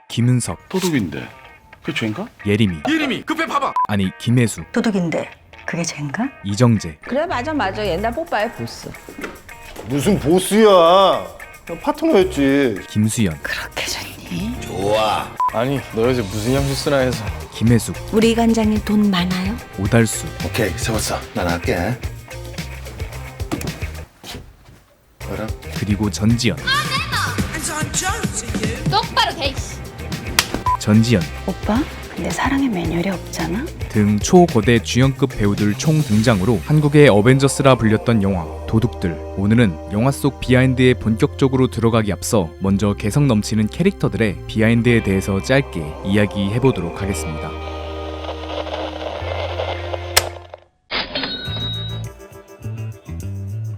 김은석, 도둑인데 그게 죄인가? 예림이, 급해 봐봐. 아니 김혜수, 도둑인데 그게 죄인가? 이정재, 그래 맞아 옛날 뽀빠의 보스. 무슨 보스야? 파트너였지. 김수연, 그렇게 좋니? 아니 너 요새 무슨 향수 쓰나 해서. 김혜숙, 우리 관장님 돈 많아요? 오달수, 오케이 세웠어. 난 할게. 뭐라? 그리고 전지현, 똑바로 돼 이씨. 전지현 오빠? 근데 사랑에 매뉴얼이 없잖아? 등 초거대 주연급 배우들 총 등장으로 한국의 어벤져스라 불렸던 영화 도둑들. 오늘은 영화 속 비하인드에 본격적으로 들어가기 앞서 먼저 개성 넘치는 캐릭터들의 비하인드에 대해서 짧게 이야기해보도록 하겠습니다.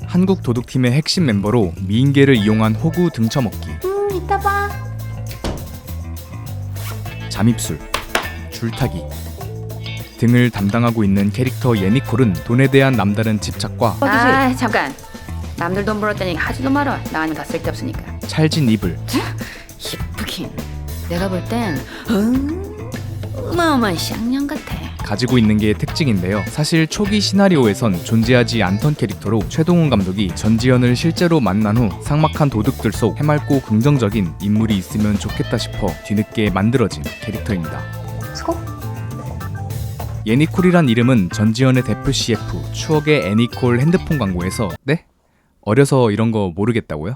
한국 도둑팀의 핵심 멤버로 미인계를 이용한 호구 등쳐먹기, 이따 봐. 잠입술, 줄타기 등을 담당하고 있는 캐릭터 예니콜은 돈에 대한 남다른 집착과 아 잠깐. 남들 돈 벌었다니 하지도 말어. 나 아니까 쓸데없으니까. 찰진 이불, 이쁘긴. 내가 볼 땐 어마어마한 쌍년 같아. 가지고 있는 게 특징인데요. 사실 초기 시나리오에선 존재하지 않던 캐릭터로 최동훈 감독이 전지현을 실제로 만난 후 삭막한 도둑들 속 해맑고 긍정적인 인물이 있으면 좋겠다 싶어 뒤늦게 만들어진 캐릭터입니다. 수고? 예니콜이란 이름은 전지현의 대표 CF 추억의 애니콜 핸드폰 광고에서 네? 어려서 이런 거 모르겠다고요?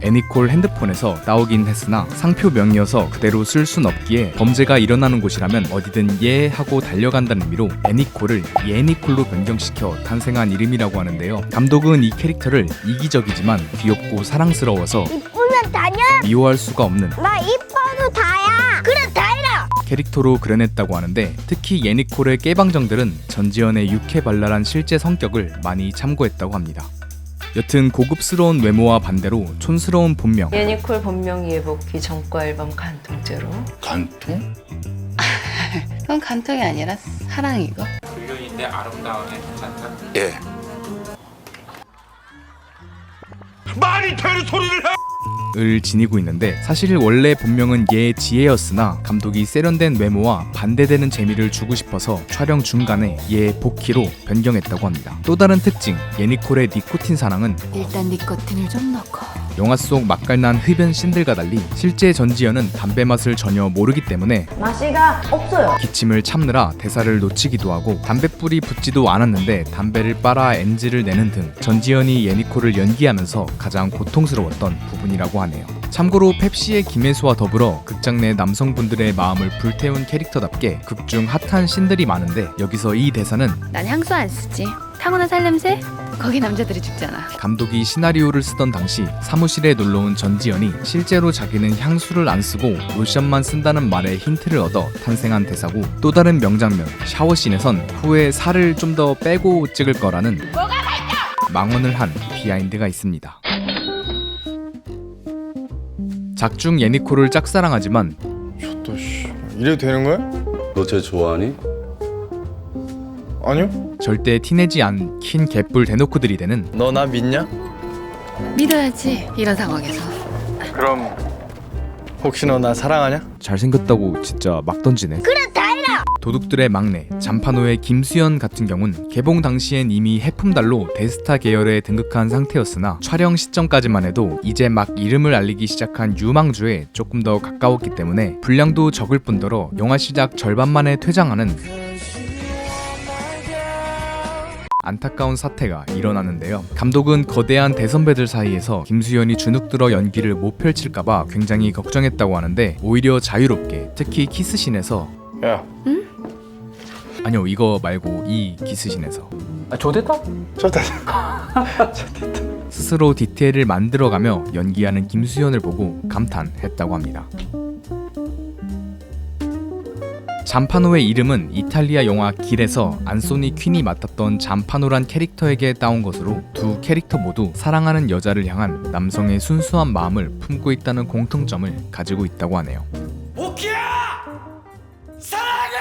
애니콜 핸드폰에서 나오긴 했으나 상표명이어서 그대로 쓸 순 없기에 범죄가 일어나는 곳이라면 어디든 예 하고 달려간다는 의미로 애니콜을 예니콜로 변경시켜 탄생한 이름이라고 하는데요. 감독은 이 캐릭터를 이기적이지만 귀엽고 사랑스러워서 이쁘면 다냐? 미워할 수가 없는 나 이뻐도 다야. 그래 다이라. 캐릭터로 그려냈다고 하는데 특히 예니콜의 깨방정들은 전지현의 유쾌발랄한 실제 성격을 많이 참고했다고 합니다. 여튼 고급스러운 외모와 반대로 촌스러운 본명, 예니콜 본명 예복기 전과 앨범 간통죄로. 간통? 그건 간통이 아니라 사랑이고. 불륜인데 아름다운 애 괜찮다. 예. 말이 되는 소리를 해. 을 지니고 있는데 사실 원래 본명은 예지혜였으나 감독이 세련된 외모와 반대되는 재미를 주고 싶어서 촬영 중간에 예복희로 변경했다고 합니다. 또 다른 특징, 예니콜의 니코틴 사랑은 일단 니코틴을 좀 넣고. 영화 속 맛깔난 흡연 씬들과 달리 실제 전지현은 담배 맛을 전혀 모르기 때문에 맛이가 없어요. 기침을 참느라 대사를 놓치기도 하고 담뱃불이 붙지도 않았는데 담배를 빨아 NG를 내는 등 전지현이 예니콜을 연기하면서 가장 고통스러웠던 부분이라고 하네요. 참고로 펩시의 김혜수와 더불어 극장 내 남성분들의 마음을 불태운 캐릭터답게 극중 핫한 씬들이 많은데 여기서 이 대사는 난 향수 안 쓰지. 타고난 살냄새? 거기 남자들이 죽잖아. 감독이 시나리오를 쓰던 당시 사무실에 놀러온 전지현이 실제로 자기는 향수를 안 쓰고 로션만 쓴다는 말에 힌트를 얻어 탄생한 대사고, 또 다른 명장면 샤워씬에선 후에 살을 좀 더 빼고 찍을 거라는 망언을 한 비하인드가 있습니다. 작중 예니콜을 짝사랑하지만 좋다 씨. 이래도 되는 거야? 너 쟤 좋아하니? 아니요. 절대 티내지 않긴 개뿔 대놓고 들이대는 너 나 믿냐? 믿어야지 이런 상황에서. 그럼 혹시 너 나 사랑하냐? 잘생겼다고 진짜 막 던지네. 그래 다이라. 도둑들의 막내 잠파노의 김수현 같은 경우는 개봉 당시엔 이미 해품달로 대스타 계열에 등극한 상태였으나 촬영 시점까지만 해도 이제 막 이름을 알리기 시작한 유망주에 조금 더 가까웠기 때문에 분량도 적을 뿐더러 영화 시작 절반 만에 퇴장하는 안타까운 사태가 일어나는데요. 감독은 거대한 대선배들 사이에서 김수현이 주눅들어 연기를 못 펼칠까봐 굉장히 걱정했다고 하는데 오히려 자유롭게, 특히 키스신에서 야. 아니요, 이거 말고 이 키스신에서 좋다. 스스로 디테일을 만들어가며 연기하는 김수현을 보고 감탄했다고 합니다. 잠파노의 이름은 이탈리아 영화 길에서 안소니 퀸이 맡았던 잠파노란 캐릭터에게 따온 것으로 두 캐릭터 모두 사랑하는 여자를 향한 남성의 순수한 마음을 품고 있다는 공통점을 가지고 있다고 하네요. 오키야! 사랑해!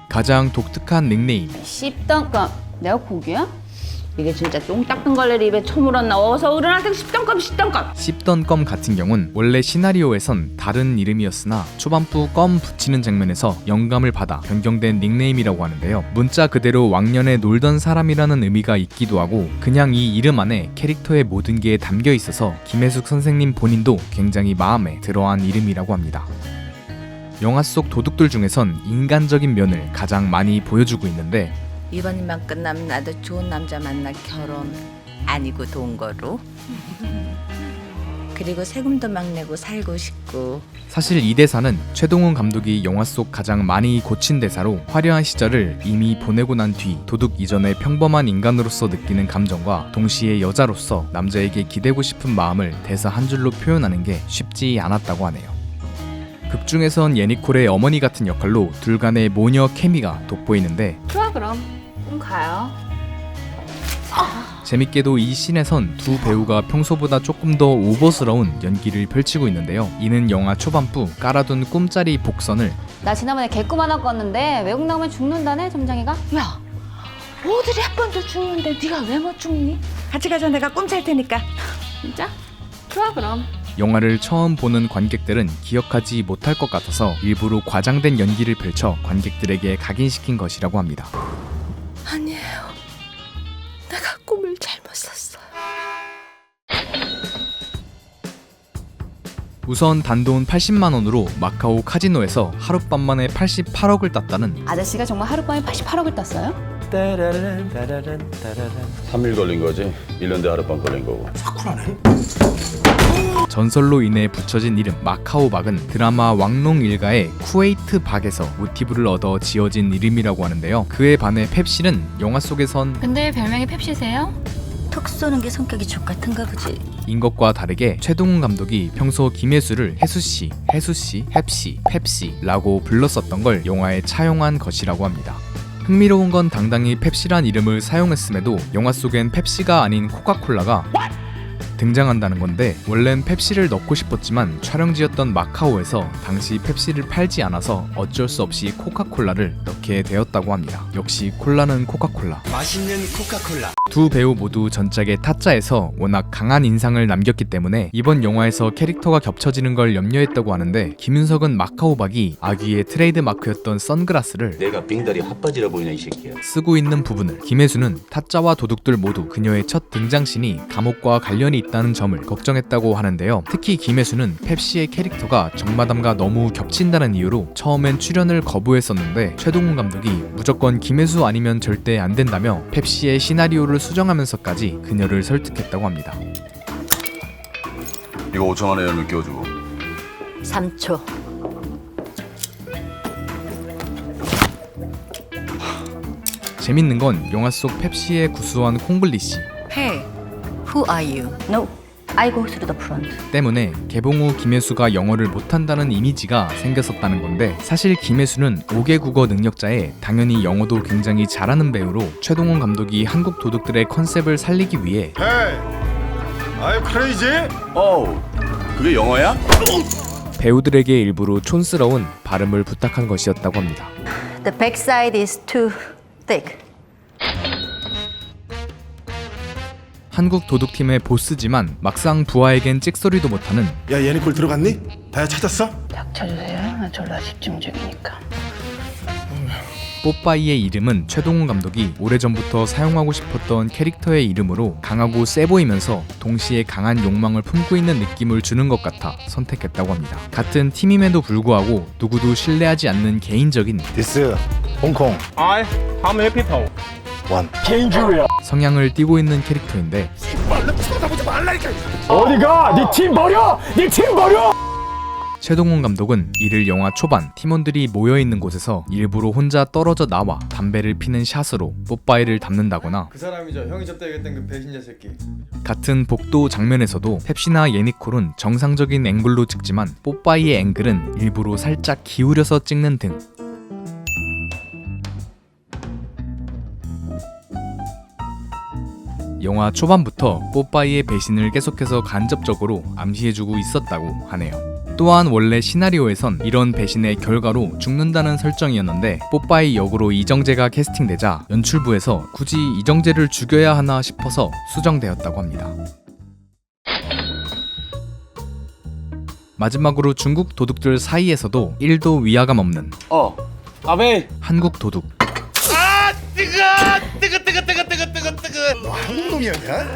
가장 독특한 닉네임 씹던까 내가 고기야? 이게 진짜 똥 닦은 걸레를 입에 처물었나. 어서 어른한테 씹던 껌 씹던 껌. 씹던 껌 같은 경우는 원래 시나리오에선 다른 이름이었으나 초반부 껌 붙이는 장면에서 영감을 받아 변경된 닉네임이라고 하는데요. 문자 그대로 왕년에 놀던 사람이라는 의미가 있기도 하고 그냥 이 이름 안에 캐릭터의 모든 게 담겨 있어서 김혜숙 선생님 본인도 굉장히 마음에 들어한 이름이라고 합니다. 영화 속 도둑들 중에선 인간적인 면을 가장 많이 보여주고 있는데 이번 일만 끝나면 나도 좋은 남자 만나 결혼 아니고 동거로 그리고 세금도 막 내고 살고 싶고. 사실 이 대사는 최동훈 감독이 영화 속 가장 많이 고친 대사로 화려한 시절을 이미 보내고 난 뒤 도둑 이전의 평범한 인간으로서 느끼는 감정과 동시에 여자로서 남자에게 기대고 싶은 마음을 대사 한 줄로 표현하는 게 쉽지 않았다고 하네요. 극 중에선 예니콜의 어머니 같은 역할로 둘 간의 모녀 케미가 돋보이는데 좋아 그럼 가요. 재밌게도 이 씬에선 두 배우가 평소보다 조금 더 오버스러운 연기를 펼치고 있는데요. 이는 영화 초반부 깔아둔 꿈짜리 복선을 나 지난번에 개꿈 하나 꿨는데 외국 나오면 죽는다네 점장이가. 야, 오드리 헵번도 죽는데 네가 왜 못 죽니? 같이 가자. 내가 꿈 잘 테니까. 진짜? 좋아 그럼. 영화를 처음 보는 관객들은 기억하지 못할 것 같아서 일부러 과장된 연기를 펼쳐 관객들에게 각인시킨 것이라고 합니다. 아니에요. 내가 꿈을 잘못 꿨어요. 우선 단돈 80만 원으로 마카오 카지노에서 하룻밤 만에 88억을 땄다는 아저씨가 정말 하룻밤에 88억을 땄어요? 3일 걸린 거지. 1년 대 하룻밤 걸린 거고. 전설로 인해 붙여진 이름 마카오박은 드라마 왕농 일가의 쿠웨이트 박에서 모티브를 얻어 지어진 이름이라고 하는데요. 그에 반해 펩시는 영화 속에선 근데 별명이 펩시세요? 턱 쏘는 게 성격이 족 같은가 보지. 인 것과 다르게 최동훈 감독이 평소 김혜수를 혜수씨, 혜수씨, 펩시, 펩시라고 불렀었던 걸 영화에 차용한 것이라고 합니다. 흥미로운 건 당당히 펩시란 이름을 사용했음에도 영화 속엔 펩시가 아닌 코카콜라가 등장한다는 건데 원래는 펩시를 넣고 싶었지만 촬영지였던 마카오에서 당시 펩시를 팔지 않아서 어쩔 수 없이 코카콜라를 넣게 되었다고 합니다. 역시 콜라는 코카콜라. 맛있는 코카콜라. 두 배우 모두 전작의 타짜에서 워낙 강한 인상을 남겼기 때문에 이번 영화에서 캐릭터가 겹쳐지는 걸 염려했다고 하는데 김윤석은 마카오박이 아귀의 트레이드 마크였던 선글라스를 내가 빙다리 핫바지라 보이나 이 새끼야. 쓰고 있는 부분을, 김혜수는 타짜와 도둑들 모두 그녀의 첫 등장신이 감옥과 관련이 있다는 점을 걱정했다고 하는데요. 특히 김혜수는 펩시의 캐릭터가 정마담과 너무 겹친다는 이유로 처음엔 출연을 거부했었는데 최동훈 감독이 무조건 김혜수 아니면 절대 안 된다며 펩시의 시나리오를 수정하면서까지 그녀를 설득했다고 합니다. 이거 5천 원에 연을 끼워주고. 3초. 재밌는 건 영화 속 펩시의 구수한 콩글리시 Hey, who are you? No. I go through the front. 때문에 개봉 후 김혜수가 영어를 못한다는 이미지가 생겼었다는 건데 사실 김혜수는 5개 국어 능력자에 당연히 영어도 굉장히 잘하는 배우로 최동훈 감독이 한국 도둑들의 컨셉을 살리기 위해 Hey, are you crazy? Oh, 그게 영어야? 배우들에게 일부러 촌스러운 발음을 부탁한 것이었다고 합니다. The backside is too thick. 한국 도둑팀의 보스지만 막상 부하에겐 찍소리도 못하는 야, 예니콜 들어갔니? 다야 찾았어? 닥쳐주세요. 나 졸라 집중 중이니까. 뽀빠이의 이름은 최동훈 감독이 오래전부터 사용하고 싶었던 캐릭터의 이름으로 강하고 세 보이면서 동시에 강한 욕망을 품고 있는 느낌을 주는 것 같아 선택했다고 합니다. 같은 팀임에도 불구하고 누구도 신뢰하지 않는 개인적인 디스, 홍콩, How many people? 원. 성향을 띠고 있는 캐릭터인데 어디가? 네 팀 버려! 네 팀 버려! 최동훈 감독은 이를 영화 초반 팀원들이 모여있는 곳에서 일부러 혼자 떨어져 나와 담배를 피는 샷으로 뽀빠이를 담는다거나 그 사람이죠. 형이 접대겠던 그 배신자 새끼. 같은 복도 장면에서도 펩시나 예니콜은 정상적인 앵글로 찍지만 뽀빠이의 앵글은 일부러 살짝 기울여서 찍는 등 영화 초반부터 뽀빠이의 배신을 계속해서 간접적으로 암시해주고 있었다고 하네요. 또한 원래 시나리오에선 이런 배신의 결과로 죽는다는 설정이었는데 뽀빠이 역으로 이정재가 캐스팅되자 연출부에서 굳이 이정재를 죽여야 하나 싶어서 수정되었다고 합니다. 마지막으로 중국 도둑들 사이에서도 1도 위화감 없는 아베 한국 도둑. 한국 놈이었냐?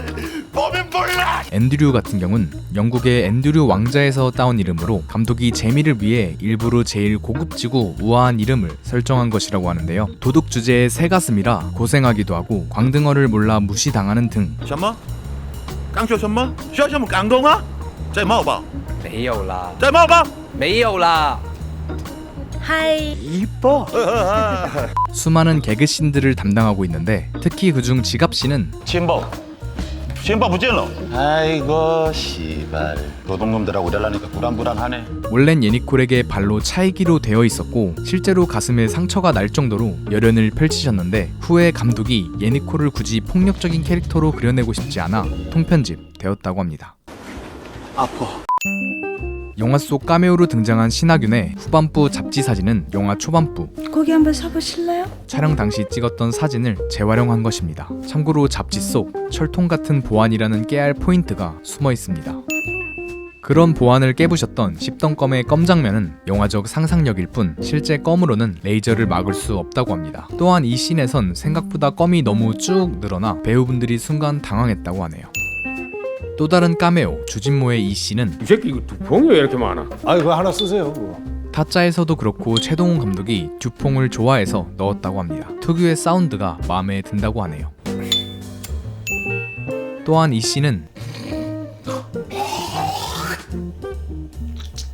보면 몰라. 앤드류 같은 경우는 영국의 앤드류 왕자에서 따온 이름으로 감독이 재미를 위해 일부러 제일 고급지고 우아한 이름을 설정한 것이라고 하는데요. 도둑 주제의 새가슴이라 고생하기도 하고 광등어를 몰라 무시당하는 등 什么？刚说什么？说什么感动啊？再冒吧，没有啦再冒吧。没有啦 이뻐. 수많은 개그씬들을 담당하고 있는데 특히 그중 지갑씬은 钱包，钱包不见了。 아이고 씨발. 도둑놈들하고 일하려니까 불안불안하네. 원래는 예니콜에게 발로 차이기로 되어 있었고 실제로 가슴에 상처가 날 정도로 열연을 펼치셨는데 후에 감독이 예니콜을 굳이 폭력적인 캐릭터로 그려내고 싶지 않아 통편집 되었다고 합니다. 영화 속 카메오로 등장한 신하균의 후반부 잡지 사진은 영화 초반부 거기 한번 서보실래요? 촬영 당시 찍었던 사진을 재활용한 것입니다. 참고로 잡지 속 철통 같은 보안이라는 깨알 포인트가 숨어 있습니다. 그런 보안을 깨부셨던 10던 껌의 껌 장면은 영화적 상상력일 뿐 실제 껌으로는 레이저를 막을 수 없다고 합니다. 또한 이 씬에선 생각보다 껌이 너무 쭉 늘어나 배우분들이 순간 당황했다고 하네요. 또 다른 카메오 주진모의 이 씬은 이 새끼 이거 두통이 왜 이렇게 많아? 아 이거 하나 쓰세요. 그거. 타짜에서도 그렇고 최동훈 감독이 듀퐁을 좋아해서 넣었다고 합니다. 특유의 사운드가 마음에 든다고 하네요. 또한 이 씬은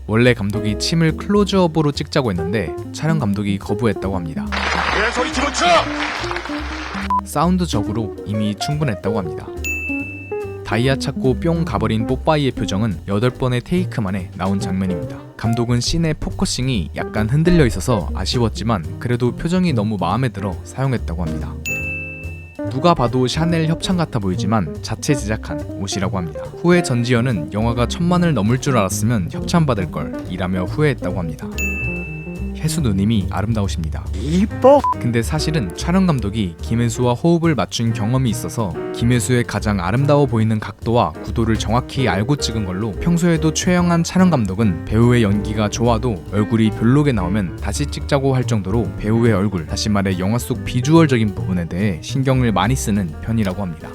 원래 감독이 침을 클로즈업으로 찍자고 했는데 촬영 감독이 거부했다고 합니다. 내 소리 집어쳐. 사운드적으로 이미 충분했다고 합니다. 다이아 찾고 뿅 가버린 뽀빠이의 표정은 8번의 테이크 만에 나온 장면입니다. 감독은 씬의 포커싱이 약간 흔들려 있어서 아쉬웠지만 그래도 표정이 너무 마음에 들어 사용했다고 합니다. 누가 봐도 샤넬 협찬 같아 보이지만 자체 제작한 옷이라고 합니다. 후에 전지현은 영화가 1000만을 넘을 줄 알았으면 협찬 받을 걸 이라며 후회했다고 합니다. 혜수 누님이 아름다우십니다. 이뻐. 근데 사실은 촬영 감독이 김혜수와 호흡을 맞춘 경험이 있어서 김혜수의 가장 아름다워 보이는 각도와 구도를 정확히 알고 찍은 걸로 평소에도 최영한 촬영 감독은 배우의 연기가 좋아도 얼굴이 별로게 나오면 다시 찍자고 할 정도로 배우의 얼굴, 다시 말해 영화 속 비주얼적인 부분에 대해 신경을 많이 쓰는 편이라고 합니다.